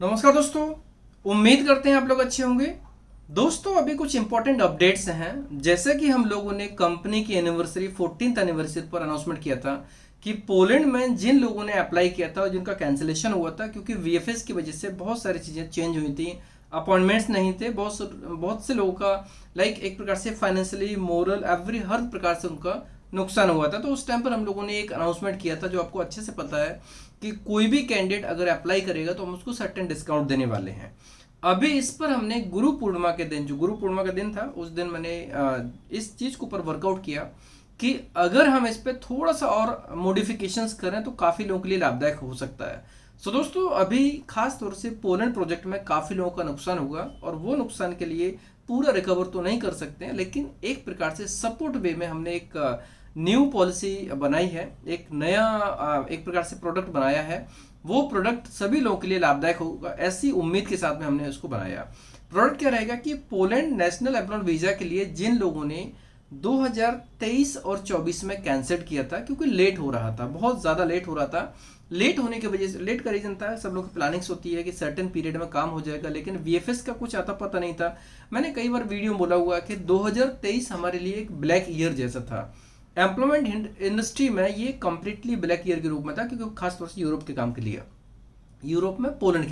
नमस्कार दोस्तों। उम्मीद करते हैं आप लोग अच्छे होंगे। दोस्तों अभी कुछ इंपॉर्टेंट अपडेट्स हैं। जैसे कि हम लोगों ने कंपनी की एनिवर्सरी 14th एनिवर्सरी पर अनाउंसमेंट किया था कि पोलैंड में जिन लोगों ने अप्लाई किया था और जिनका कैंसिलेशन हुआ था क्योंकि वीएफएस की वजह से बहुत सारी चीज़ें चेंज हुई थी, अपॉइंटमेंट्स नहीं थे, बहुत से लोगों का एक प्रकार से फाइनेंशियली मोरल एवरी हर प्रकार से उनका नुकसान हुआ था। तो उस टाइम पर हम लोगों ने एक अनाउंसमेंट किया था जो आपको अच्छे से पता है कि कोई भी कैंडिडेट अगर अप्लाई करेगा तो हम उसको सर्टेन डिस्काउंट देने वाले हैं। अभी इस पर हमने गुरु पूर्णिमा के दिन, जो गुरु पूर्णिमा का दिन था, उस दिन मैंने इस चीज़ के ऊपर वर्कआउट किया कि अगर हम इस पर थोड़ा सा और मॉडिफिकेशंस करें तो काफ़ी लोगों के लिए लाभदायक हो सकता है। सो दोस्तों अभी खास तौर से पोलैंड प्रोजेक्ट में काफ़ी लोगों का नुकसान हुआ और वो नुकसान के लिए पूरा रिकवर तो नहीं कर सकते हैं, लेकिन एक प्रकार से सपोर्ट वे में हमने एक न्यू पॉलिसी बनाई है, एक नया एक प्रकार से प्रोडक्ट बनाया है। वो प्रोडक्ट सभी लोगों के लिए लाभदायक होगा, ऐसी उम्मीद के साथ में हमने उसको बनाया। प्रोडक्ट क्या रहेगा कि पोलैंड नेशनल एम्प्लॉयमेंट वीजा के लिए जिन लोगों ने 2023 और 24 में कैंसिल किया था क्योंकि लेट हो रहा था, बहुत ज़्यादा लेट हो रहा था। लेट होने की वजह से, लेट का रीजन था, सब लोग की प्लानिंग्स होती है कि सर्टेन पीरियड में काम हो जाएगा, लेकिन वीएफएस का कुछ आता पता नहीं था। मैंने कई बार वीडियो में बोला हुआ कि 2023 हमारे लिए एक ब्लैक ईयर जैसा था। एम्प्लॉयमेंट इंडस्ट्री में ये कंप्लीटली ब्लैक ईयर के रूप में था क्योंकि खासतौर से यूरोप के काम के लिए, यूरोप में पोलैंड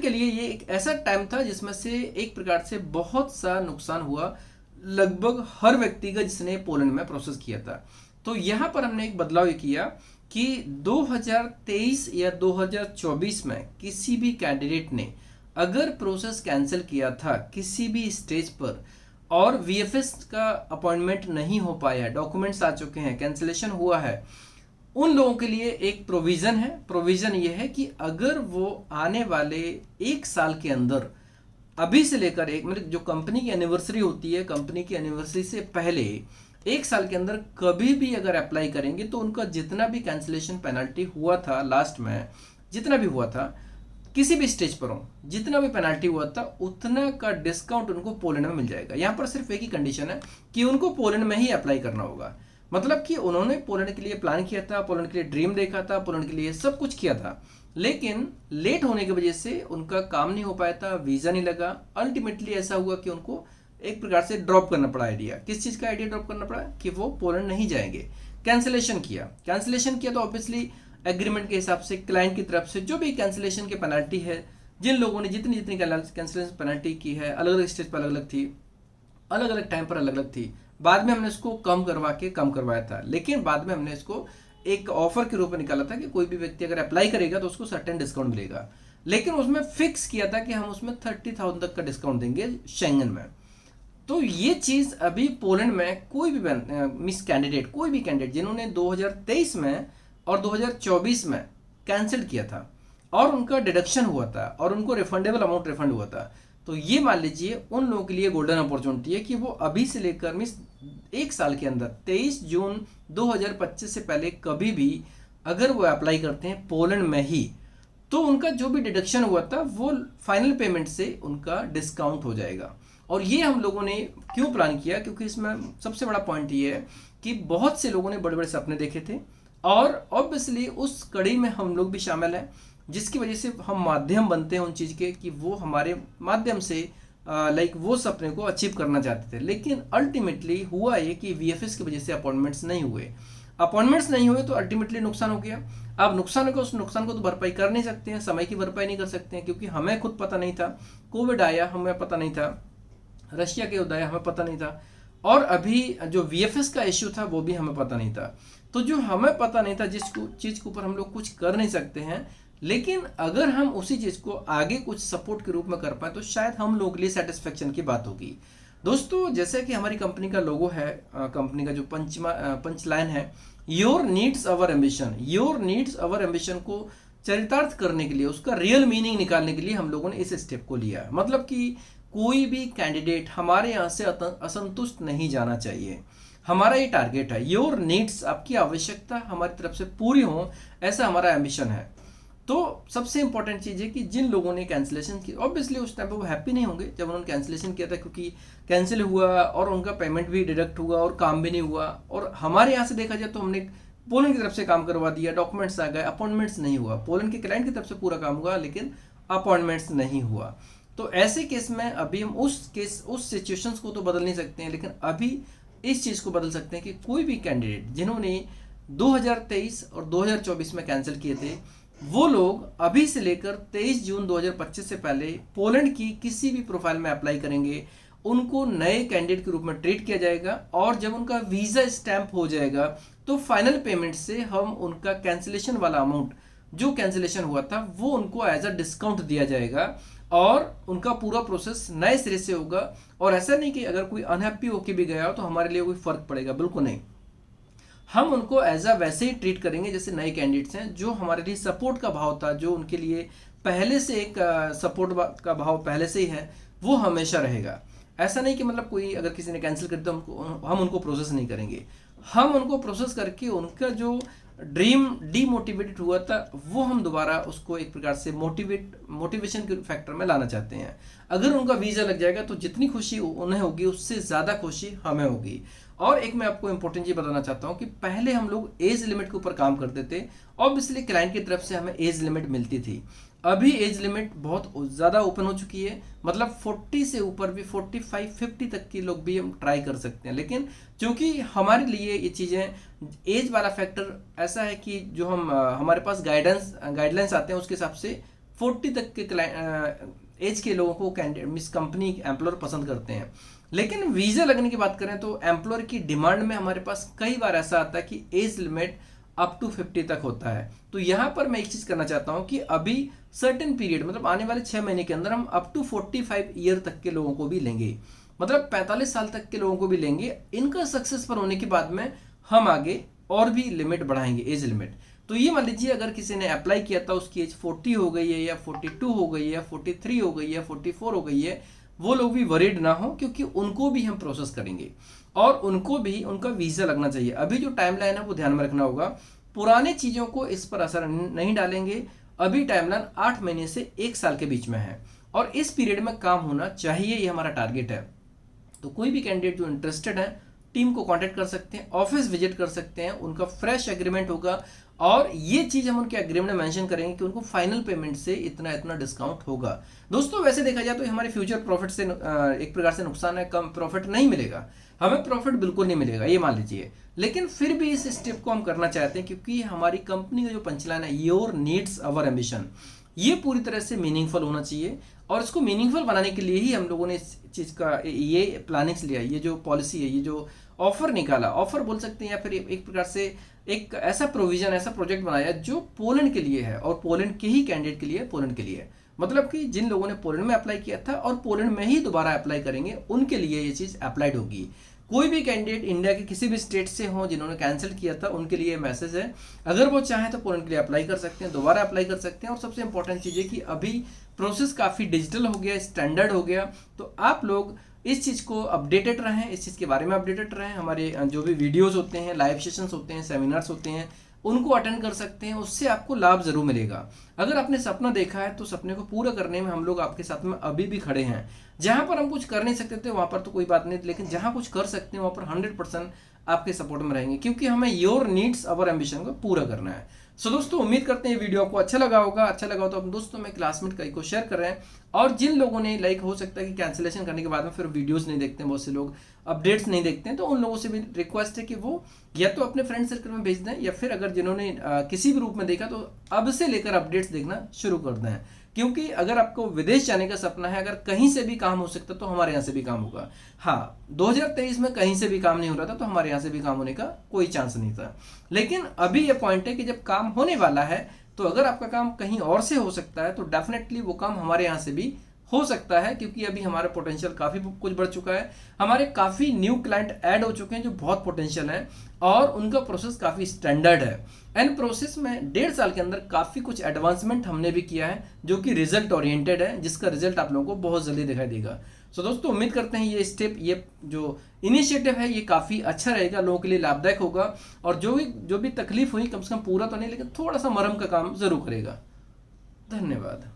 के लिए ये एक ऐसा टाइम था जिसमें से एक प्रकार से बहुत सा नुकसान हुआ लगभग हर व्यक्ति का जिसने पोलैंड में प्रोसेस किया था। तो यहाँ पर हमने एक बदलाव ये किया कि 2023 या 2024 में किसी भी कैंडिडेट ने अगर प्रोसेस कैंसिल किया था किसी भी स्टेज पर और वीएफएस का अपॉइंटमेंट नहीं हो पाया, डॉक्यूमेंट्स आ चुके हैं, कैंसिलेशन हुआ है, उन लोगों के लिए एक प्रोविज़न है। प्रोविज़न ये है कि अगर वो आने वाले एक साल के अंदर, अभी से लेकर एक मतलब जो कंपनी की एनिवर्सरी होती है, कंपनी की एनिवर्सरी से पहले एक साल के अंदर कभी भी अगर अप्लाई करेंगे तो उनका जितना भी कैंसिलेशन पेनल्टी हुआ था लास्ट में, जितना भी हुआ था किसी भी स्टेज पर हो, जितना भी पेनल्टी हुआ था उतना का डिस्काउंट उनको पोलैंड में मिल जाएगा। यहाँ पर सिर्फ एक ही कंडीशन है कि उनको पोलैंड में ही अप्लाई करना होगा। मतलब कि उन्होंने पोलैंड के लिए प्लान किया था, पोलैंड के लिए ड्रीम देखा था, पोलैंड के लिए सब कुछ किया था, लेकिन लेट होने की वजह से उनका काम नहीं हो पाया था, वीज़ा नहीं लगा। अल्टीमेटली ऐसा हुआ कि उनको एक प्रकार से ड्रॉप करना पड़ा आइडिया। किस चीज़ का आइडिया ड्रॉप करना पड़ा कि वो पोलैंड नहीं जाएंगे। कैंसिलेशन किया तो ऑब्वियसली एग्रीमेंट के हिसाब से क्लाइंट की तरफ से जो भी कैंसिलेशन की पेनल्टी है, जिन लोगों ने जितनी जितनी कैंसिलेशन पेनल्टी की है, अलग अलग स्टेज पर अलग अलग थी, अलग अलग टाइम पर अलग अलग थी। बाद में हमने इसको कम करवाया था, लेकिन बाद में हमने इसको एक ऑफर के रूप में निकाला था कि कोई भी व्यक्ति अगर अप्लाई करेगा तो उसको सर्टेन डिस्काउंट मिलेगा। लेकिन उसमें फिक्स किया था कि हम उसमें 30,000 तक का डिस्काउंट देंगे शेंगन में। तो ये चीज़ अभी पोलैंड में कोई भी मिस कैंडिडेट, कोई भी कैंडिडेट जिन्होंने 2023 में और 2024 में कैंसिल किया था और उनका डिडक्शन हुआ था और उनको रिफंडेबल अमाउंट रिफंड हुआ था, तो ये मान लीजिए उन लोगों के लिए गोल्डन अपॉर्चुनिटी है कि वो अभी से लेकर मिस एक साल के अंदर 23 जून 2025 से पहले कभी भी अगर वो अप्लाई करते हैं पोलैंड में ही, तो उनका जो भी डिडक्शन हुआ था वो फाइनल पेमेंट से उनका डिस्काउंट हो जाएगा। और ये हम लोगों ने क्यों प्लान किया, क्योंकि इसमें सबसे बड़ा पॉइंट ये है कि बहुत से लोगों ने बड़े बड़े सपने देखे थे और ऑब्वियसली उस कड़ी में हम लोग भी शामिल हैं, जिसकी वजह से हम माध्यम बनते हैं उन चीज़ के कि वो हमारे माध्यम से वो सपने को अचीव करना चाहते थे। लेकिन अल्टीमेटली हुआ ये कि वीएफएस की वजह से अपॉइंटमेंट्स नहीं हुए तो अल्टीमेटली नुकसान हो गया। अब नुकसान होगा, उस नुकसान को तो भरपाई कर नहीं सकते हैं, समय की भरपाई नहीं कर सकते हैं, क्योंकि हमें खुद पता नहीं था, कोविड आया हमें पता नहीं था, रशिया के युद्ध आया हमें पता नहीं था, और अभी जो वीएफएस का इश्यू था वो भी हमें पता नहीं था। तो जो हमें पता नहीं था, जिस चीज़ के ऊपर हम लोग कुछ कर नहीं सकते हैं, लेकिन अगर हम उसी चीज़ को आगे कुछ सपोर्ट के रूप में कर पाए तो शायद हम लोग के लिए सेटिस्फेक्शन की बात होगी। दोस्तों जैसे कि हमारी कंपनी का लोगो है, कंपनी का जो पंच लाइन है, योर नीड्स अवर एम्बिशन को चरितार्थ करने के लिए, उसका रियल मीनिंग निकालने के लिए हम लोगों ने इस स्टेप को लिया। मतलब कि कोई भी कैंडिडेट हमारे यहाँ से असंतुष्ट नहीं जाना चाहिए। हमारा ये टारगेट है, योर नीड्स, आपकी आवश्यकता हमारी तरफ से पूरी हो, ऐसा हमारा एम्बिशन है। तो सबसे इंपॉर्टेंट चीज़ है कि जिन लोगों ने कैंसिलेशन की, ऑब्वियसली उस टाइम पे वो हैप्पी नहीं होंगे जब उन्होंने कैंसिलेशन किया था, क्योंकि कैंसिल हुआ और उनका पेमेंट भी डिडक्ट हुआ और काम भी नहीं हुआ। और हमारे यहाँ से देखा जाए तो हमने पोलैंड की तरफ से काम करवा दिया, डॉक्यूमेंट्स आ गए, अपॉइंटमेंट्स नहीं हुआ, पोलैंड के क्लाइंट की तरफ से पूरा काम हुआ, लेकिन अपॉइंटमेंट्स नहीं हुआ। तो ऐसे केस में अभी हम उस सिचुएशंस को तो बदल नहीं सकते हैं, लेकिन अभी इस चीज़ को बदल सकते हैं कि कोई भी कैंडिडेट जिन्होंने 2023 और 2024 में कैंसिल किए थे, वो लोग अभी से लेकर 23 जून 2025 से पहले पोलैंड की किसी भी प्रोफाइल में अप्लाई करेंगे, उनको नए कैंडिडेट के रूप में ट्रीट किया जाएगा। और जब उनका वीज़ा स्टैंप हो जाएगा तो फाइनल पेमेंट से हम उनका कैंसिलेशन वाला अमाउंट जो कैंसिलेशन हुआ था वो उनको एज अ डिस्काउंट दिया जाएगा और उनका पूरा प्रोसेस नए सिरे से होगा। और ऐसा नहीं कि अगर कोई अनहैप्पी होके भी गया हो तो हमारे लिए कोई फर्क पड़ेगा, बिल्कुल नहीं। हम उनको एज अ वैसे ही ट्रीट करेंगे जैसे नए कैंडिडेट्स हैं। जो हमारे लिए सपोर्ट का भाव था, जो उनके लिए पहले से एक सपोर्ट का भाव पहले से ही है, वो हमेशा रहेगा। ऐसा नहीं कि मतलब कोई अगर किसी ने कैंसिल कर दिया तो हम उनको प्रोसेस नहीं करेंगे। हम उनको प्रोसेस करके उनका जो ड्रीम डीमोटिवेटेड हुआ था वो हम दोबारा उसको एक प्रकार से मोटिवेशन के फैक्टर में लाना चाहते हैं। अगर उनका वीज़ा लग जाएगा तो जितनी खुशी उन्हें होगी उससे ज़्यादा खुशी हमें होगी। और एक मैं आपको इंपॉर्टेंट चीज़ बताना चाहता हूँ कि पहले हम लोग एज लिमिट के ऊपर काम करते थे, ऑब्वियसली क्लाइंट की तरफ से हमें एज लिमिट मिलती थी। अभी एज लिमिट बहुत ज़्यादा ओपन हो चुकी है, मतलब 40 से ऊपर भी 45 50 तक के लोग भी हम ट्राई कर सकते हैं। लेकिन क्योंकि हमारे लिए ये चीज़ें एज वाला फैक्टर ऐसा है कि जो हम हमारे पास गाइडलाइंस आते हैं उसके हिसाब से 40 तक के एज के लोगों को कैंडिडेट मिस कंपनी एम्प्लॉयर पसंद करते हैं। लेकिन वीज़ा लगने की बात करें तो एम्प्लॉयर की डिमांड में हमारे पास कई बार ऐसा आता है कि एज लिमिट अप टू 50 तक होता है। तो यहाँ पर मैं एक चीज़ करना चाहता हूँ कि अभी सर्टेन पीरियड मतलब आने वाले 6 महीने के अंदर हम अप टू 45 ईयर तक के लोगों को भी लेंगे, मतलब 45 साल तक के लोगों को भी लेंगे। इनका सक्सेसफुल होने के बाद में हम आगे और भी लिमिट बढ़ाएंगे, एज लिमिट। तो ये मान लीजिए अगर किसी ने अप्लाई किया था, उसकी एज 40 हो गई है या 42 हो गई है या 43 हो गई है, 44 हो गई है, वो लोग भी वरीड ना हो, क्योंकि उनको भी हम प्रोसेस करेंगे और उनको भी उनका वीज़ा लगना चाहिए। अभी जो टाइमलाइन है वो ध्यान में रखना होगा, पुराने चीज़ों को इस पर असर नहीं डालेंगे। अभी टाइमलाइन 8 महीने से 1 साल के बीच में है और इस पीरियड में काम होना चाहिए, ये हमारा टारगेट है। तो कोई भी कैंडिडेट जो इंटरेस्टेड है टीम को कांटेक्ट कर सकते हैं, ऑफिस विजिट कर सकते हैं, उनका फ्रेश एग्रीमेंट होगा और ये चीज़ हम उनके एग्रीमेंट में मेंशन करेंगे कि उनको फाइनल पेमेंट से इतना इतना डिस्काउंट होगा। दोस्तों वैसे देखा जाए तो हमारे फ्यूचर प्रॉफिट से एक प्रकार से नुकसान है, कम प्रॉफिट नहीं मिलेगा, हमें प्रॉफिट बिल्कुल नहीं मिलेगा, ये मान लीजिए। लेकिन फिर भी इस स्टेप को हम करना चाहते हैं क्योंकि हमारी कंपनी का जो पंचलाइन है, योर नीड्स अवर एम्बिशन, ये पूरी तरह से मीनिंगफुल होना चाहिए। और इसको मीनिंगफुल बनाने के लिए ही हम लोगों ने इस चीज़ का ये प्लानिंग्स लिया, ये जो पॉलिसी है, ये जो ऑफर निकाला, ऑफर बोल सकते हैं या फिर एक प्रकार से एक ऐसा प्रोविजन, ऐसा प्रोजेक्ट बनाया जो पोलैंड के लिए है और पोलैंड के ही कैंडिडेट के लिए, पोलैंड के लिए, मतलब कि जिन लोगों ने पोलैंड में अप्लाई किया था और पोलैंड में ही दोबारा अप्लाई करेंगे उनके लिए ये चीज़ अप्लाइड होगी। कोई भी कैंडिडेट इंडिया के किसी भी स्टेट से हो जिन्होंने कैंसिल किया था उनके लिए मैसेज है, अगर वो चाहें तो पोलैंड के लिए अप्लाई कर सकते हैं, दोबारा अप्लाई कर सकते हैं। और सबसे इंपॉर्टेंट चीज़ है कि अभी प्रोसेस काफ़ी डिजिटल हो गया, स्टैंडर्ड हो गया, तो आप लोग इस चीज़ को अपडेटेड रहें, इस चीज़ के बारे में अपडेटेड रहें। हमारे जो भी वीडियोज़ होते हैं, लाइव सेशंस होते हैं, सेमिनार्स होते हैं, उनको अटेंड कर सकते हैं, उससे आपको लाभ जरूर मिलेगा। अगर आपने सपना देखा है तो सपने को पूरा करने में हम लोग आपके साथ में अभी भी खड़े हैं। जहां पर हम कुछ कर नहीं सकते थे वहां पर तो कोई बात नहीं, लेकिन जहां कुछ कर सकते हैं वहां पर 100% आपके सपोर्ट में रहेंगे, क्योंकि हमें योर नीड्स अवर एम्बिशन को पूरा करना है। सो दोस्तों उम्मीद करते हैं ये वीडियो आपको अच्छा लगा होगा। अच्छा लगा हो तो अपने दोस्तों में, क्लासमेट कई को शेयर कर रहे हैं। और जिन लोगों ने लाइक हो सकता है कि कैंसिलेशन करने के बाद में फिर वीडियोस नहीं देखते हैं, बहुत से लोग अपडेट्स नहीं देखते हैं, तो उन लोगों से भी रिक्वेस्ट है कि वो या तो अपने फ्रेंड सर्कल में भेज दें या फिर अगर जिन्होंने किसी भी रूप में देखा तो अब से लेकर अपडेट्स देखना शुरू कर दें। क्योंकि अगर आपको विदेश जाने का सपना है, अगर कहीं से भी काम हो सकता तो हमारे यहाँ से भी काम होगा। हाँ, 2023 में कहीं से भी काम नहीं हो रहा था तो हमारे यहाँ से भी काम होने का कोई चांस नहीं था। लेकिन अभी ये पॉइंट है कि जब काम होने वाला है तो अगर आपका काम कहीं और से हो सकता है तो डेफिनेटली वो काम हमारे यहाँ से भी हो सकता है, क्योंकि अभी हमारा पोटेंशियल काफ़ी कुछ बढ़ चुका है। हमारे काफ़ी न्यू क्लाइंट ऐड हो चुके हैं जो बहुत पोटेंशियल है और उनका प्रोसेस काफ़ी स्टैंडर्ड है। एंड प्रोसेस में 1.5 साल के अंदर काफ़ी कुछ एडवांसमेंट हमने भी किया है जो कि रिजल्ट ओरिएंटेड है, जिसका रिजल्ट आप लोगों को बहुत जल्दी दिखाई देगा। सो दोस्तों उम्मीद करते हैं ये स्टेप, ये जो इनिशिएटिव है ये काफ़ी अच्छा रहेगा, लोगों के लिए लाभदायक होगा और जो भी तकलीफ हुई कम से कम पूरा तो नहीं लेकिन थोड़ा सा मरहम का काम जरूर करेगा। धन्यवाद।